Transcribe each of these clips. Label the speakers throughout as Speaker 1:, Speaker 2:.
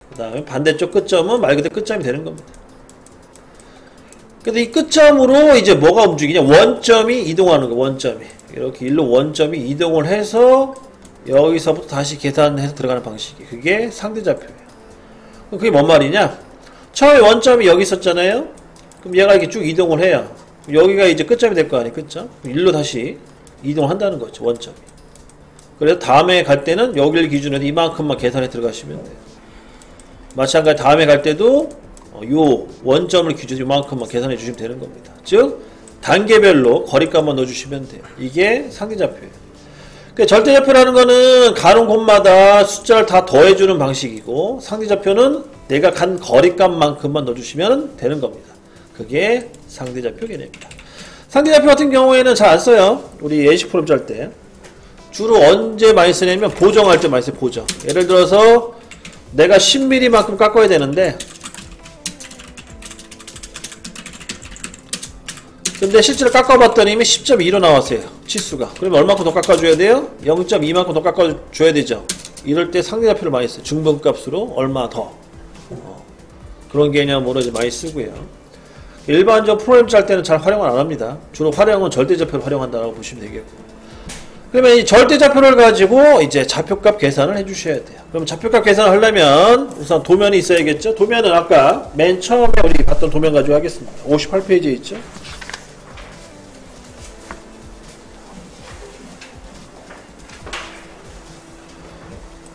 Speaker 1: 그 다음에 반대쪽 끝점은 말 그대로 끝점이 되는 겁니다. 근데 이 끝점으로 이제 뭐가 움직이냐? 원점이 이동하는 거, 원점이. 이렇게 일로 원점이 이동을 해서 여기서부터 다시 계산해서 들어가는 방식이. 그게 상대좌표예요. 그게 뭔 말이냐? 처음에 원점이 여기 있었잖아요? 그럼 얘가 이렇게 쭉 이동을 해요. 여기가 이제 끝점이 될 거 아니에요? 끝점? 일로 다시 이동을 한다는 거죠, 원점이. 그래서 다음에 갈 때는 여기를 기준으로 이만큼만 계산해 들어가시면 돼요. 마찬가지 다음에 갈 때도 요 원점을 기준으로 이만큼만 계산해 주시면 되는 겁니다. 즉 단계별로 거리값만 넣어주시면 돼요. 이게 상대좌표예요. 그러니까 절대좌표라는 거는 가는 곳마다 숫자를 다 더해주는 방식이고, 상대좌표는 내가 간 거리값만큼만 넣어주시면 되는 겁니다. 그게 상대좌표 개념입니다. 상대좌표 같은 경우에는 잘 안 써요. 우리 예시 프로그램 짤 때. 주로 언제 많이 쓰냐면 보정할 때 많이 써요. 보정. 예를 들어서 내가 10mm만큼 깎아야 되는데, 근데 실제로 깎아봤더니 이미 10.2로 나왔어요. 치수가. 그러면 얼마큼 더 깎아줘야 돼요? 0.2만큼 더 깎아줘야 되죠. 이럴 때 상대좌표를 많이 써요. 중분값으로 얼마 더. 그런 개념으로 이제 많이 쓰고요. 일반적 프로그램 짤 때는 잘 활용을 안 합니다. 주로 활용은 절대좌표를 활용한다고 보시면 되겠고. 그러면 이 절대좌표를 가지고 이제 좌표값 계산을 해주셔야 돼요. 그럼 좌표값 계산을 하려면 우선 도면이 있어야겠죠? 도면은 아까 맨 처음에 우리 봤던 도면 가지고 하겠습니다. 58페이지에 있죠?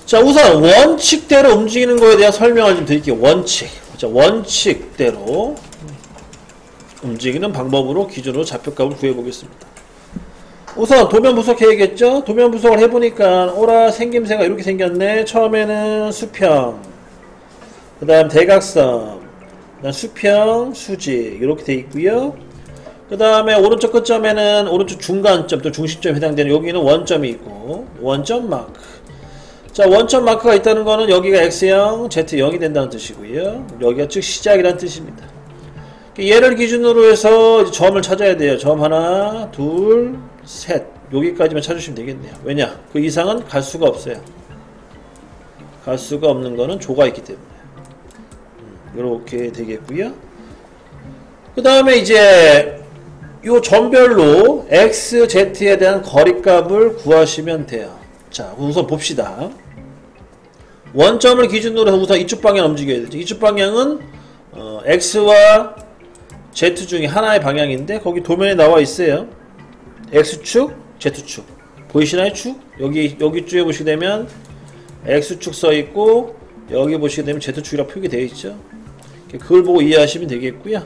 Speaker 1: 자, 우선 원칙대로 움직이는 거에 대한 설명을 좀 드릴게요. 원칙. 자, 원칙대로 움직이는 방법으로 기준으로 좌표값을 구해보겠습니다. 우선 도면 분석해야겠죠? 도면 분석을 해보니까 오라 생김새가 이렇게 생겼네. 처음에는 수평, 그 다음 대각선, 그 다음 수평, 수직 이렇게 돼 있고요. 그 다음에 오른쪽 끝점에는 오른쪽 중간점 또 중심점에 해당되는 여기는 원점이 있고, 원점 마크. 자, 원점 마크가 있다는 거는 여기가 X0, Z0이 된다는 뜻이고요. 여기가 즉 시작이라는 뜻입니다. 얘를 기준으로 해서 점을 찾아야 돼요. 점 하나, 둘, 셋. 여기까지만 찾으시면 되겠네요. 왜냐? 그 이상은 갈 수가 없어요. 갈 수가 없는 거는 조가 있기 때문에. 이렇게 되겠고요. 그 다음에 이제 요 점별로 X, Z에 대한 거리값을 구하시면 돼요. 자, 우선 봅시다. 원점을 기준으로 해서 우선 이쪽 방향 움직여야 되죠. 이쪽 방향은 X와 Z 중에 하나의 방향인데 거기 도면에 나와 있어요. X축, Z축. 보이시나요? 축? 여기 쪽에 보시게 되면 X축 써있고 여기 보시게 되면 Z축이라고 표기되어 있죠. 그걸 보고 이해하시면 되겠고요.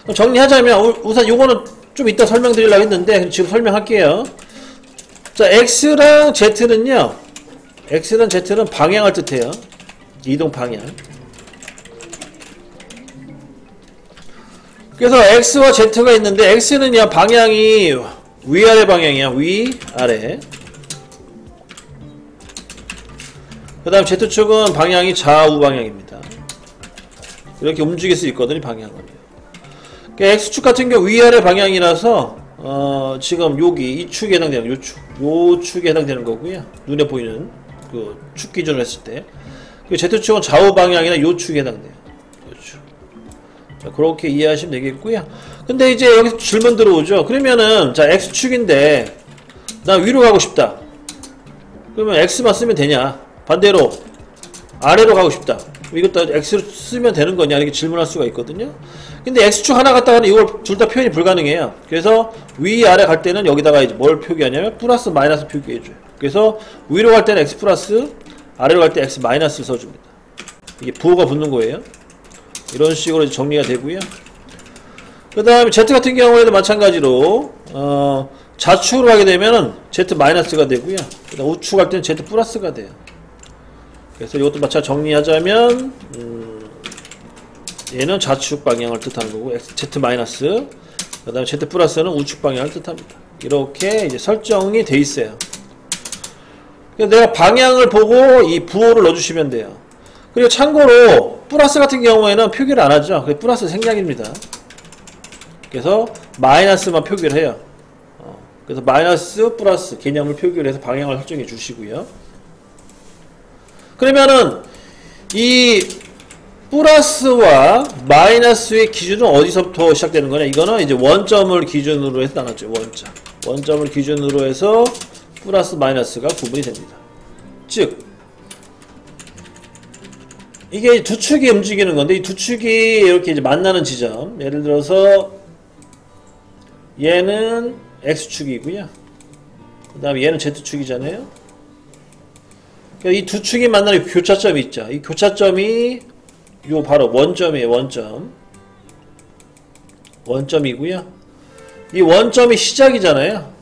Speaker 1: 그럼 정리하자면 우선 요거는 좀 이따 설명드리려고 했는데 지금 설명할게요. 자, X랑 Z는요, X랑 Z는 방향을 뜻해요. 이동 방향. 그래서 X와 Z가 있는데, X는요, 방향이 위아래 방향이야. 위아래. 그 다음 Z축은 방향이 좌우 방향입니다. 이렇게 움직일 수 있거든요, 방향은요. 그러니까 X축 같은 경우 위아래 방향이라서, 지금 여기 이 축에 해당되는 요 축, 요 축에 해당되는 거고요. 눈에 보이는 그 축 기준으로 했을 때. 그 Z축은 좌우 방향이나 요 축에 해당돼요. 요 축. 자, 그렇게 이해하시면 되겠고요. 근데 이제 여기서 질문 들어오죠. 그러면은 자, X축인데 나 위로 가고 싶다. 그러면 X만 쓰면 되냐? 반대로 아래로 가고 싶다. 이것도 X로 쓰면 되는 거냐? 이렇게 질문할 수가 있거든요. 근데 X축 하나 갖다가는 이걸 둘 다 표현이 불가능해요. 그래서 위아래 갈 때는 여기다가 이제 뭘 표기하냐면 플러스 마이너스 표기해줘요. 그래서 위로 갈 때는 X 플러스, 아래로 갈 때 X 마이너스를 써줍니다. 이게 부호가 붙는 거예요. 이런 식으로 이제 정리가 되고요. 그 다음에 Z 같은 경우에도 마찬가지로 좌축으로 가게 되면은 Z 마이너스가 되고요. 그다음 우축 갈 때는 Z 플러스가 돼요. 그래서 이것도 마찬가지로 정리하자면 얘는 좌축 방향을 뜻하는 거고 Z 마이너스, 그 다음에 Z 플러스는 우축 방향을 뜻합니다. 이렇게 이제 설정이 돼 있어요. 내가 방향을 보고 이 부호를 넣어주시면 돼요. 그리고 참고로 플러스 같은 경우에는 표기를 안 하죠. 그게 플러스 생략입니다. 그래서 마이너스만 표기를 해요. 그래서 마이너스 플러스 개념을 표기를 해서 방향을 설정해 주시고요. 그러면은
Speaker 2: 이 플러스와 마이너스의 기준은 어디서부터 시작되는 거냐? 이거는 이제 원점을 기준으로 해서 나눴죠. 원점을 기준으로 해서 플러스 마이너스가 구분이 됩니다. 즉 이게 두 축이 움직이는 건데 이 두 축이 이렇게 이제 만나는 지점, 예를 들어서 얘는 X축이고요. 그 다음에 얘는 Z축이잖아요. 그러니까 이 두 축이 만나는 교차점이 있죠. 이 교차점이 요 바로 원점이에요. 원점이고요. 이 원점이 시작이잖아요.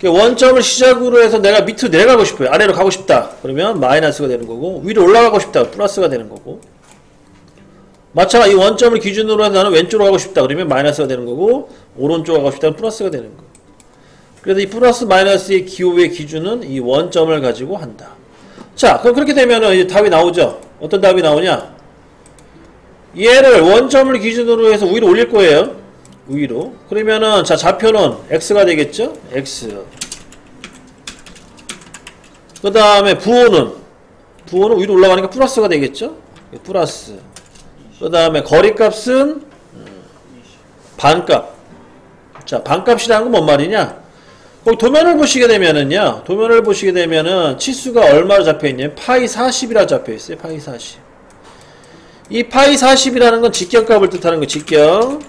Speaker 2: 원점을 시작으로 해서 내가 밑으로 내려가고 싶어요. 아래로 가고 싶다. 그러면 마이너스가 되는 거고, 위로 올라가고 싶다. 플러스가 되는 거고, 마찬가지 이 원점을 기준으로 해서 나는 왼쪽으로 가고 싶다. 그러면 마이너스가 되는 거고, 오른쪽으로 가고 싶다면 플러스가 되는 거예요. 그래서 이 플러스 마이너스의 기호의 기준은 이 원점을 가지고 한다. 자, 그럼 그렇게 되면은 이제 답이 나오죠. 어떤 답이 나오냐? 얘를 원점을 기준으로 해서 위로 올릴 거예요. 위로. 그러면은 자, 좌표는 x가 되겠죠? x. 그 다음에 부호는 위로 올라가니까 플러스가 되겠죠? 플러스. 그 다음에 거리값은 반값. 자, 반값이라는 건 뭔 말이냐? 거기 도면을 보시게 되면은요, 치수가 얼마로 잡혀있냐면 파이 40이라 잡혀있어요. 파이 40. 이 파이 40이라는 건 직경값을 뜻하는 거, 직경.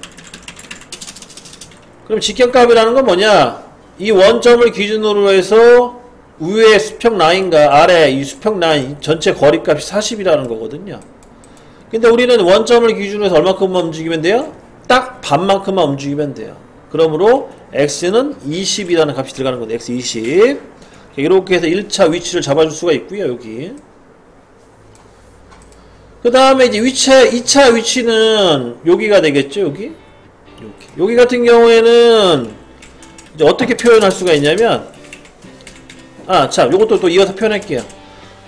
Speaker 2: 그럼 직경값이라는 건 뭐냐? 이 원점을 기준으로 해서 위에 수평 라인과 아래 이 수평 라인 전체 거리값이 40이라는 거거든요. 근데 우리는 원점을 기준으로 해서 얼마큼만 움직이면 돼요? 딱 반만큼만 움직이면 돼요. 그러므로 x는 20이라는 값이 들어가는 건데 x 20. 이렇게 해서 1차 위치를 잡아줄 수가 있고요. 여기. 그 다음에 이제 2차 위치는 여기가 되겠죠. 여기 같은 경우에는 이제 어떻게 표현할 수가 있냐면, 자, 요것도 또 이어서 표현할게요.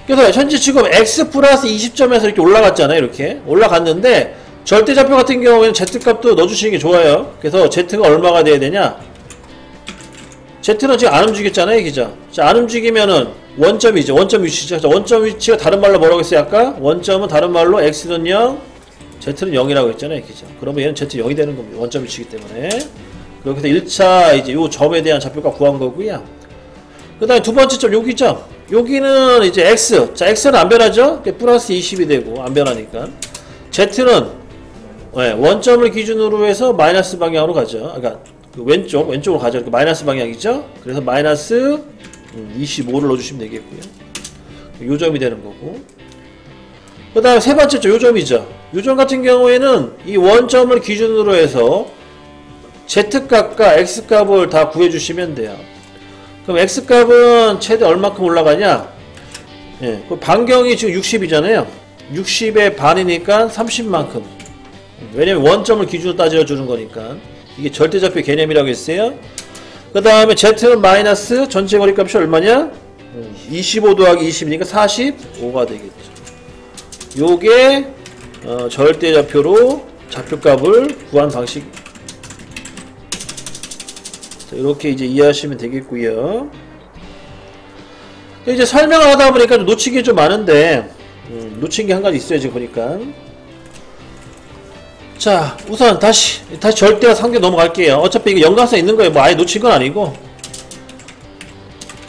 Speaker 2: 그래서 현재 지금 x 플러스 20점에서 이렇게 올라갔잖아요. 이렇게 올라갔는데 절대좌표 같은 경우에는 z값도 넣어주시는 게 좋아요. 그래서 z가 얼마가 돼야 되냐? z는 지금 안 움직였잖아요. 그죠? 자, 안 움직이면은 원점이죠. 원점 위치죠. 자, 원점 위치가 다른 말로 뭐라고 했어요? 아까? 원점은 다른 말로 x는 0, z는 0이라고 했잖아요. 그죠? 그러면 얘는 z 0이 되는 겁니다. 원점 위치이기 때문에. 그렇게 해서 1차 이제 요 점에 대한 좌표값 구한 거고요. 그 다음에 두 번째 점 여기죠. 여기는 이제 x. 자, x는 안 변하죠? 플러스 20이 되고 안 변하니까. z는 원점을 기준으로 해서 마이너스 방향으로 가죠. 그러니까 그 왼쪽으로 가죠. 그러니까 마이너스 방향이죠. 그래서 마이너스 25를 넣어주시면 되겠고요. 요 점이 되는 거고. 그 다음 세 번째 점, 요 점이죠. 요 점 같은 경우에는 이 원점을 기준으로 해서 z값과 x값을 다 구해주시면 돼요. 그럼 x값은 최대 얼마큼 올라가냐? 그 반경이 지금 60이잖아요. 60의 반이니까 30만큼. 왜냐면 원점을 기준으로 따져주는 거니까. 이게 절대좌표 개념이라고 했어요. 그 다음에 z는 마이너스 전체 거리값이 얼마냐? 25 더하기 20이니까 45가 되겠죠. 요게 절대좌표로 좌표값을 구한 방식. 자, 이렇게 이제 이해하시면 되겠고요. 이제 설명을 하다 보니까 놓친 게 좀 많은데 놓친 게 한 가지 있어요. 지금 보니까. 자, 우선 다시 절대와 상대 넘어갈게요. 어차피 이거 연관성 있는 거예요. 뭐 아예 놓친 건 아니고.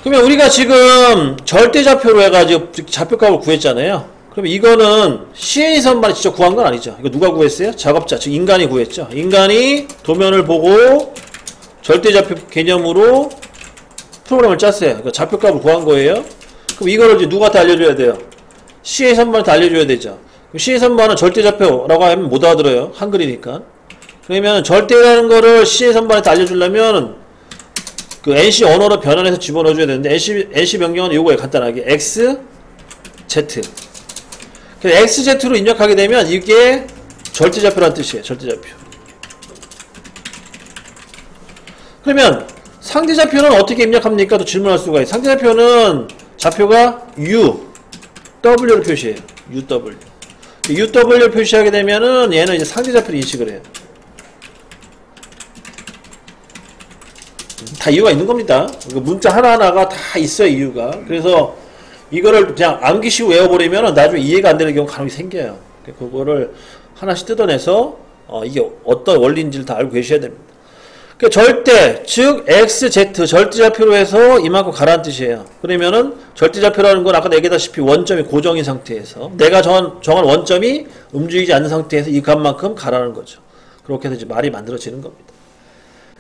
Speaker 2: 그러면 우리가 지금 절대좌표로 해가지고 좌표값을 구했잖아요. 그러면 이거는 CN이 선반이 직접 구한 건 아니죠. 이거 누가 구했어요? 작업자, 즉 인간이 구했죠. 인간이 도면을 보고 절대좌표 개념으로 프로그램을 짰어요. 그러니까 좌표값을 구한 거예요. 그럼 이거를 이제 누구한테 알려줘야 돼요? CA 선반한테 알려줘야 되죠. CA 선반은 절대좌표라고 하면 못 알아들어요. 한글이니까. 그러면 절대라는 거를 CA 선반한테 알려주려면 그 NC 언어로 변환해서 집어넣어줘야 되는데 NC 명령은 요거예요. 간단하게 X, Z. 그래서 XZ로 입력하게 되면 이게 절대좌표라는 뜻이에요. 절대좌표. 그러면 상대좌표는 어떻게 입력합니까? 또 질문할 수가 있어요. 상대좌표는 좌표가 U, W를 표시해요. UW. UW를 표시하게 되면은 얘는 이제 상대좌표를 인식을 해요. 다 이유가 있는 겁니다. 문자 하나하나가 다 있어요. 이유가. 그래서
Speaker 1: 이거를 그냥 암기식으로 외워버리면 나중에 이해가 안 되는 경우가 간혹 생겨요. 그거를 하나씩 뜯어내서 이게 어떤 원리인지를 다 알고 계셔야 됩니다. 그 절대, 즉 x, z 절대좌표로 해서 이만큼 가라는 뜻이에요. 그러면은 절대좌표라는 건 아까 얘기했다시피 원점이 고정인 상태에서 내가 정한 원점이 움직이지 않는 상태에서 이 값만큼 가라는 거죠. 그렇게 해서 이제 말이 만들어지는 겁니다.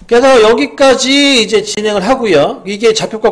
Speaker 1: 그래서 여기까지 이제 진행을 하고요. 이게 좌표값